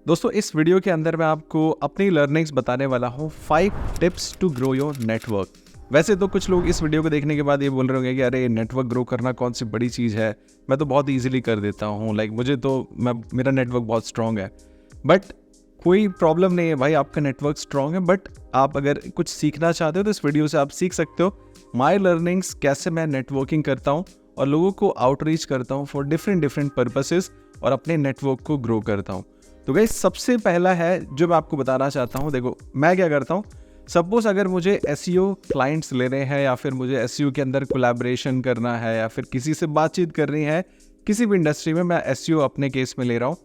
दोस्तों इस वीडियो के अंदर मैं आपको अपनी लर्निंग्स बताने वाला हूँ 5 tips to grow your network. वैसे तो कुछ लोग इस वीडियो को देखने के बाद ये बोल रहे होंगे कि अरे नेटवर्क ग्रो करना कौन सी बड़ी चीज़ है, मैं तो बहुत ईजिली कर देता हूँ, मेरा नेटवर्क बहुत स्ट्रॉन्ग है। बट कोई प्रॉब्लम नहीं है भाई, आपका नेटवर्क स्ट्रॉन्ग है, बट आप अगर कुछ सीखना चाहते हो तो इस वीडियो से आप सीख सकते हो माई लर्निंग्स, कैसे मैं नेटवर्किंग करता हूँ और लोगों को आउटरीच करता हूँ फॉर डिफरेंट पर्पसेस और अपने नेटवर्क को ग्रो करता हूँ। तो गाइस सबसे पहला है जो मैं आपको बताना चाहता हूँ, देखो मैं क्या करता हूँ। सपोज अगर मुझे एसईओ क्लाइंट्स लेने हैं या फिर मुझे एसईओ के अंदर कोलैबोरेशन करना है या फिर किसी से बातचीत करनी है, किसी भी इंडस्ट्री में मैं एसईओ अपने केस में ले रहा हूँ,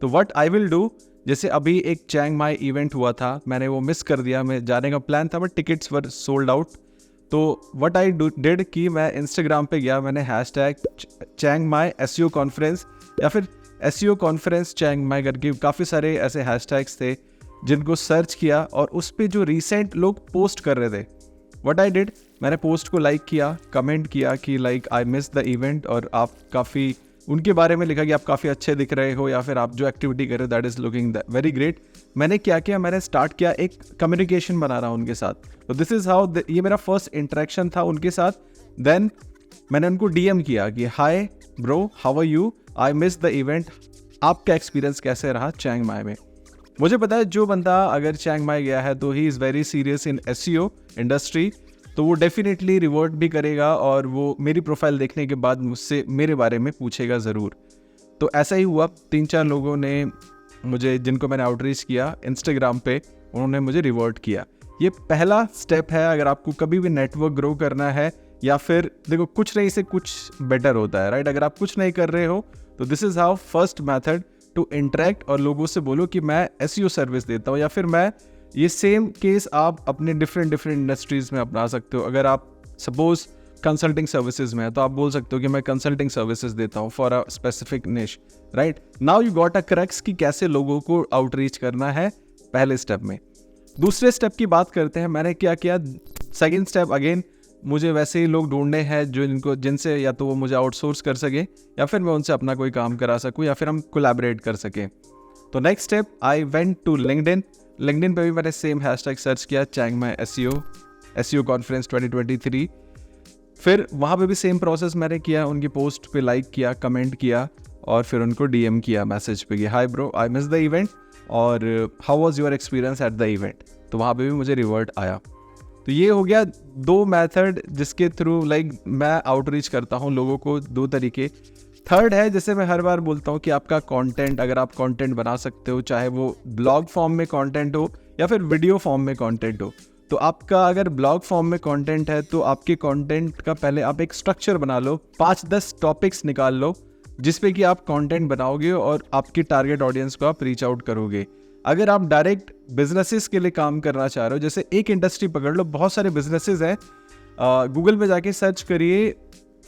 तो व्हाट आई विल डू, जैसे अभी एक चैंग माई इवेंट हुआ था, मैंने वो मिस कर दिया, मैं जाने का प्लान था but tickets were sold out. तो व्हाट आई डिड कि मैं इंस्टाग्राम पे गया, मैंने hashtag Chang Mai SEO conference या फिर एसईओ कॉन्फ्रेंस चैंग माई करके काफ़ी सारे ऐसे हैशटैग्स थे जिनको सर्च किया और उस पर जो रिसेंट लोग पोस्ट कर रहे थे, व्हाट आई डिड, मैंने पोस्ट को लाइक किया, कमेंट किया कि like I miss the event, और आप काफ़ी उनके बारे में लिखा कि आप काफ़ी अच्छे दिख रहे हो या फिर आप जो एक्टिविटी कर रहे हो that is looking very great. मैंने क्या किया, मैंने स्टार्ट किया एक कम्युनिकेशन बना रहा हूँ उनके साथ। तो दिस इज़ हाउ, ये मेरा फर्स्ट इंटरेक्शन था उनके साथ। देन मैंने उनको डीएम किया कि hi bro, how are you, I miss the event, आपका एक्सपीरियंस कैसे रहा चैंग माई में। मुझे पता है जो बंदा अगर चैंग माई गया है तो he is very serious in SEO industry, तो वो डेफिनेटली रिवर्ट भी करेगा और वो मेरी प्रोफाइल देखने के बाद मुझसे मेरे बारे में पूछेगा ज़रूर। तो ऐसा ही हुआ, 3-4 लोगों ने मुझे, जिनको मैंने आउटरीच किया इंस्टाग्राम पे, उन्होंने मुझे रिवर्ट किया। ये पहला स्टेप है अगर आपको कभी भी नेटवर्क ग्रो करना है, या फिर देखो कुछ नहीं से कुछ बेटर होता है, राइट। अगर आप कुछ नहीं कर रहे हो तो this is how first method to interact, और लोगों से बोलो कि मैं एसईओ सर्विस देता हूँ, या फिर मैं ये सेम केस आप अपने डिफरेंट इंडस्ट्रीज़ में अपना सकते हो। अगर आप सपोज कंसल्टिंग सर्विसेज में है तो आप बोल सकते हो कि मैं कंसल्टिंग सर्विसेज देता हूँ फॉर अ स्पेसिफिक निश, right. Now you got a crux कि कैसे लोगों को आउटरीच करना है पहले स्टेप में। दूसरे स्टेप की बात करते हैं, मैंने क्या किया। सेकेंड स्टेप, अगेन मुझे वैसे ही लोग ढूंढने हैं जिनसे या तो वो मुझे आउटसोर्स कर सके या फिर मैं उनसे अपना कोई काम करा सकूं या फिर हम कोलैबोरेट कर सकें। तो next step, I went to LinkedIn पे भी मैंने सेम हैशटैग सर्च किया, चैंग माई एसईओ कॉन्फ्रेंस 2023। फिर वहाँ पे भी सेम प्रोसेस मैंने किया, उनकी पोस्ट पे लाइक किया, कमेंट किया और फिर उनको डीएम किया मैसेज पे कि hi bro, I miss the event और how was your experience at the event. तो वहाँ पे भी मुझे रिवर्ट आया। तो ये हो गया 2 मेथड जिसके थ्रू मैं आउटरीच करता हूँ लोगों को, 2 तरीके। थर्ड है, जैसे मैं हर बार बोलता हूँ कि आपका कंटेंट, अगर आप कंटेंट बना सकते हो, चाहे वो ब्लॉग फॉर्म में कंटेंट हो या फिर वीडियो फॉर्म में कंटेंट हो, तो आपका अगर ब्लॉग फॉर्म में कंटेंट है तो आपके कंटेंट का पहले आप एक स्ट्रक्चर बना लो, 5-10 टॉपिक्स निकाल लो जिसपे कि आप कंटेंट बनाओगे और आपकी टारगेट ऑडियंस को आप रीच आउट करोगे। अगर आप डायरेक्ट बिजनेसेस के लिए काम करना चाह रहे हो, जैसे एक इंडस्ट्री पकड़ लो, बहुत सारे बिजनेसेस हैं, गूगल पे जाके सर्च करिए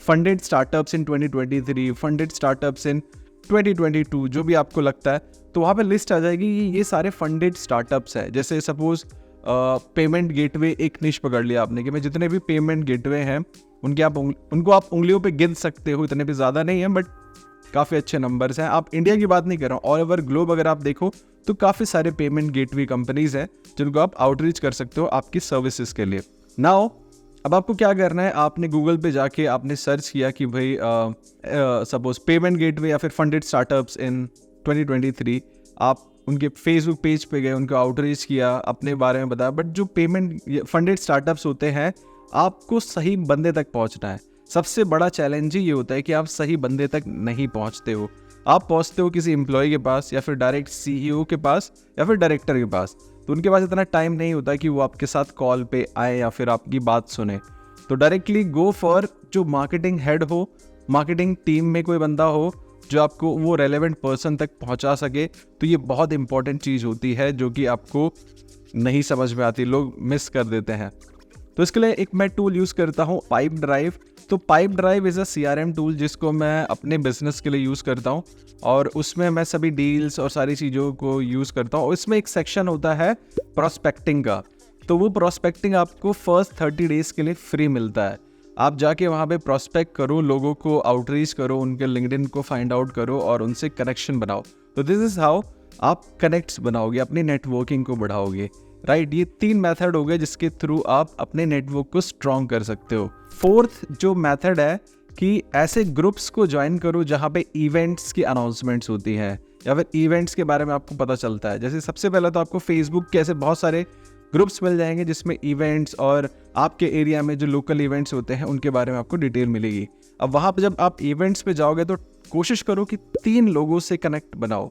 फंडेड स्टार्टअप्स इन 2023, फंडेड स्टार्टअप्स इन 2022, जो भी आपको लगता है, तो वहाँ पे लिस्ट आ जाएगी, ये सारे फंडेड स्टार्टअप्स हैं। जैसे सपोज पेमेंट गेटवे एक निश पकड़ लिया आपने कि मैं जितने भी पेमेंट गेटवे हैं उनको आप उंगलियों पे गिन सकते हो, इतने भी ज़्यादा नहीं है बट काफ़ी अच्छे नंबर्स हैं। आप इंडिया की बात नहीं कर रहा हूँ, ऑल ओवर ग्लोब अगर आप देखो तो काफ़ी सारे पेमेंट गेटवे कंपनीज हैं जिनको आप आउटरीच कर सकते हो आपकी सर्विसेज के लिए। नाउ अब आपको क्या करना है, आपने गूगल पे जाके आपने सर्च किया कि भाई सपोज पेमेंट गेटवे या फिर फंडेड स्टार्टअप्स इन 2023, आप उनके फेसबुक पेज पे गए, उनको आउटरीच किया, अपने बारे में बताया। बट जो पेमेंट फंडेड स्टार्टअप्स होते हैं, आपको सही बंदे तक पहुंचना है। सबसे बड़ा चैलेंज ही ये होता है कि आप सही बंदे तक नहीं पहुंचते हो। आप पहुंचते हो किसी एम्प्लॉय के पास या फिर डायरेक्ट सीईओ के पास या फिर डायरेक्टर के पास, तो उनके पास इतना टाइम नहीं होता कि वो आपके साथ कॉल पे आए या फिर आपकी बात सुने। तो डायरेक्टली गो फॉर जो मार्केटिंग हेड हो, मार्केटिंग टीम में कोई बंदा हो जो आपको वो रेलेवेंट पर्सन तक पहुंचा सके। तो ये बहुत इंपॉर्टेंट चीज़ होती है जो कि आपको नहीं समझ में आती, लोग मिस कर देते हैं। तो इसके लिए एक मैं टूल यूज़ करता हूँ, पाइप ड्राइव। तो pipe drive is a CRM tool जिसको मैं अपने बिजनेस के लिए यूज़ करता हूँ और उसमें मैं सभी डील्स और सारी चीज़ों को यूज़ करता हूँ। इसमें एक सेक्शन होता है प्रोस्पेक्टिंग का, तो वो प्रोस्पेक्टिंग आपको फर्स्ट 30 डेज़ के लिए फ्री मिलता है। आप जाके वहाँ पे प्रोस्पेक्ट करो, लोगों को आउटरीच करो, उनके लिंक्डइन को फाइंड आउट करो और उनसे कनेक्शन बनाओ। तो दिस इज़ हाउ आप कनेक्ट्स बनाओगे, अपनी नेटवर्किंग को बढ़ाओगे, राइट। ये 3 मेथड हो गए जिसके थ्रू आप अपने नेटवर्क को स्ट्रॉन्ग कर सकते हो। 4th जो मेथड है कि ऐसे ग्रुप्स को ज्वाइन करो जहाँ पे इवेंट्स की अनाउंसमेंट्स होती हैं या फिर इवेंट्स के बारे में आपको पता चलता है। जैसे सबसे पहले तो आपको फेसबुक के ऐसे बहुत सारे ग्रुप्स मिल जाएंगे जिसमें इवेंट्स और आपके एरिया में जो लोकल इवेंट्स होते हैं उनके बारे में आपको डिटेल मिलेगी। अब वहाँ पे जब आप इवेंट्स पे जाओगे तो कोशिश करो कि 3 लोगों से कनेक्ट बनाओ।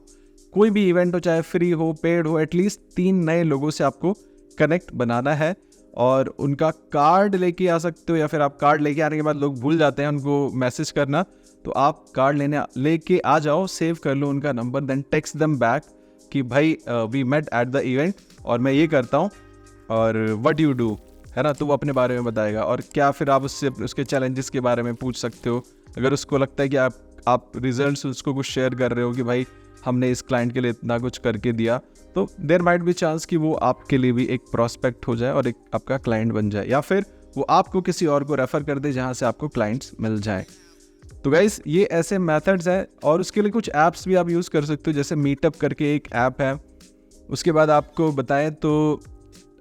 कोई भी इवेंट हो, चाहे फ्री हो, पेड हो, एटलीस्ट 3 नए लोगों से आपको कनेक्ट बनाना है और उनका कार्ड लेके आ सकते हो, या फिर आप कार्ड लेके आने के बाद लोग भूल जाते हैं उनको मैसेज करना, तो आप कार्ड लेके आ जाओ, सेव कर लो उनका number, then text them back कि भाई we met at the event और मैं ये करता हूँ और व्हाट यू डू, है ना। तो वो अपने बारे में बताएगा और क्या फिर आप उससे उसके चैलेंजेस के बारे में पूछ सकते हो। अगर उसको लगता है कि आप रिजल्ट्स उसको कुछ शेयर कर रहे हो कि भाई हमने इस क्लाइंट के लिए इतना कुछ करके दिया, तो देयर माइट बी चांस कि वो आपके लिए भी एक प्रॉस्पेक्ट हो जाए और एक आपका क्लाइंट बन जाए, या फिर वो आपको किसी और को रेफर कर दे जहाँ से आपको क्लाइंट्स मिल जाए। तो गाइस ये ऐसे मेथड्स हैं और उसके लिए कुछ ऐप्स भी आप यूज़ कर सकते हो, जैसे मीटअप करके एक ऐप है। उसके बाद आपको बताएं तो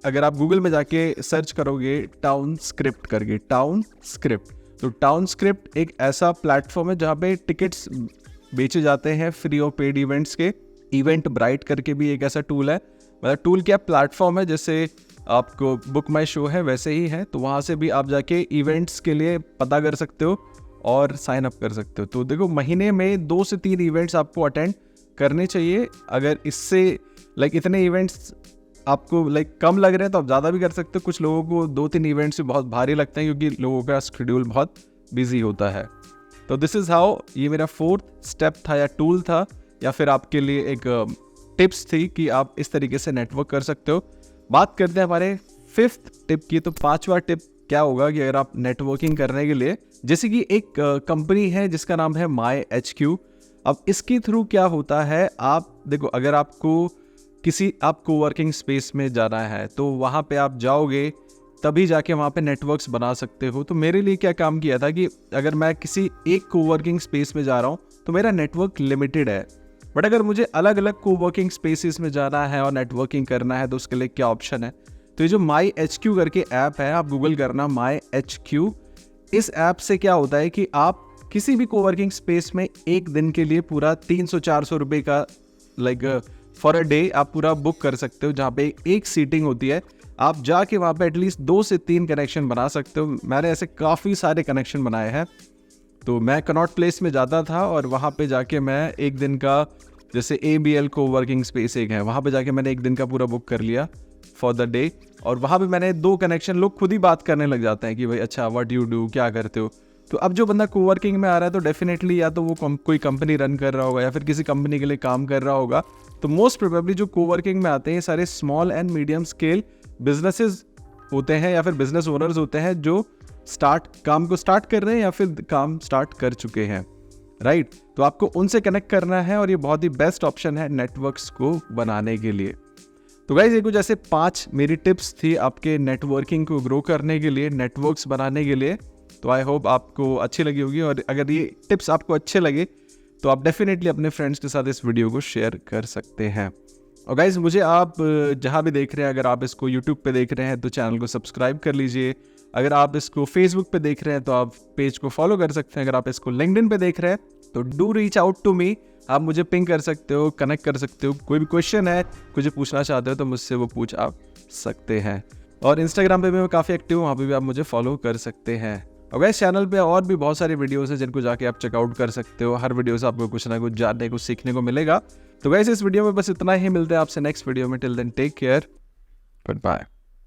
अगर आप गूगल में जाके सर्च करोगे टाउन स्क्रिप्ट करके, टाउन स्क्रिप्ट, तो टाउन स्क्रिप्ट एक ऐसा प्लेटफॉर्म है जहाँ पे टिकट्स बेचे जाते हैं फ्री और पेड इवेंट्स के। इवेंट ब्राइट करके भी एक ऐसा टूल है, मतलब टूल क्या प्लेटफॉर्म है, जैसे आपको बुक माई शो है वैसे ही है। तो वहाँ से भी आप जाके इवेंट्स के लिए पता कर सकते हो और साइन अप कर सकते हो। तो देखो महीने में 2 से 3 इवेंट्स आपको अटेंड करने चाहिए। अगर इससे इतने इवेंट्स आपको कम लग रहे हैं तो आप ज़्यादा भी कर सकते हो। कुछ लोगों को 2-3 इवेंट्स भी बहुत भारी लगते हैं क्योंकि लोगों का शेड्यूल बहुत बिजी होता है। तो दिस इज़ हाउ, ये मेरा 4th स्टेप था या टूल था या फिर आपके लिए एक टिप्स थी कि आप इस तरीके से नेटवर्क कर सकते हो। बात करते हैं हमारे 5th टिप की। तो 5वां टिप क्या होगा कि अगर आप नेटवर्किंग करने के लिए, जैसे कि एक कंपनी है जिसका नाम है MyHQ। अब इसके थ्रू क्या होता है, आप देखो अगर आपको आप कोवर्किंग स्पेस में जाना है तो वहाँ पे आप जाओगे तभी जाके वहाँ पे नेटवर्क्स बना सकते हो। तो मेरे लिए क्या काम किया था कि अगर मैं किसी एक कोवर्किंग स्पेस में जा रहा हूँ तो मेरा नेटवर्क लिमिटेड है, बट अगर मुझे अलग अलग कोवर्किंग स्पेसेस में जाना है और नेटवर्किंग करना है तो उसके लिए क्या ऑप्शन है। तो ये जो MyHQ करके ऐप है, आप गूगल करना MyHQ। इस ऐप से क्या होता है कि आप किसी भी कोवर्किंग स्पेस में एक दिन के लिए पूरा 300-400 रुपये का फॉर अ डे आप पूरा बुक कर सकते हो, जहाँ पे एक सीटिंग होती है। आप जाके वहाँ पे एटलीस्ट 2 से 3 कनेक्शन बना सकते हो। मैंने ऐसे काफ़ी सारे कनेक्शन बनाए हैं। तो मैं कनॉट प्लेस में जाता था और वहाँ पे जाके मैं एक दिन का, जैसे ABL कोवर्किंग स्पेस एक है, वहाँ पे जाके मैंने एक दिन का पूरा बुक कर लिया फॉर द डे। और वहाँ पे मैंने 2 कनेक्शन, लोग खुद ही बात करने लग जाते हैं कि भाई अच्छा व्हाट यू डू, क्या करते हो। तो अब जो बंदा कोवर्किंग में आ रहा है तो डेफिनेटली या तो वो कोई कंपनी रन कर रहा होगा या फिर किसी कंपनी के लिए काम कर रहा होगा। तो मोस्ट प्रोबेबली जो कोवर्किंग में आते हैं सारे small and medium scale businesses होते हैं या फिर बिजनेस ओनर्स होते हैं जो काम को स्टार्ट कर रहे हैं या फिर काम स्टार्ट कर चुके हैं, राइट। तो आपको उनसे कनेक्ट करना है और ये बहुत ही बेस्ट ऑप्शन है नेटवर्क्स को बनाने के लिए। तो गाइस ये कुछ ऐसे 5 मेरी टिप्स थी आपके नेटवर्किंग को ग्रो करने के लिए, नेटवर्क्स बनाने के लिए। तो आई होप आपको अच्छी लगी होगी और अगर ये टिप्स आपको अच्छे लगे तो आप डेफिनेटली अपने फ्रेंड्स के साथ इस वीडियो को शेयर कर सकते हैं। और गाइस मुझे आप जहाँ भी देख रहे हैं, अगर आप इसको यूट्यूब पे देख रहे हैं तो चैनल को सब्सक्राइब कर लीजिए। अगर आप इसको फेसबुक पे देख रहे हैं तो आप पेज को फॉलो कर सकते हैं। अगर आप इसको लिंक्डइन पे देख रहे हैं तो do reach out to me, आप मुझे पिंग कर सकते हो, कनेक्ट कर सकते हो। कोई भी क्वेश्चन है, कुछ पूछना चाहते हो तो मुझसे वो पूछ आप सकते हैं। और इंस्टाग्राम पे भी मैं काफ़ी एक्टिव हूँ, वहाँ पे भी आप मुझे फॉलो कर सकते हैं। और गाइस चैनल पे और भी बहुत सारी वीडियोस हैं जिनको जाके आप चेकआउट कर सकते हो। हर वीडियो से आपको कुछ ना कुछ जानने को, सीखने को मिलेगा। तो गाइस इस वीडियो में बस इतना ही, मिलते हैं आपसे नेक्स्ट वीडियो में। Till then take care, good bye.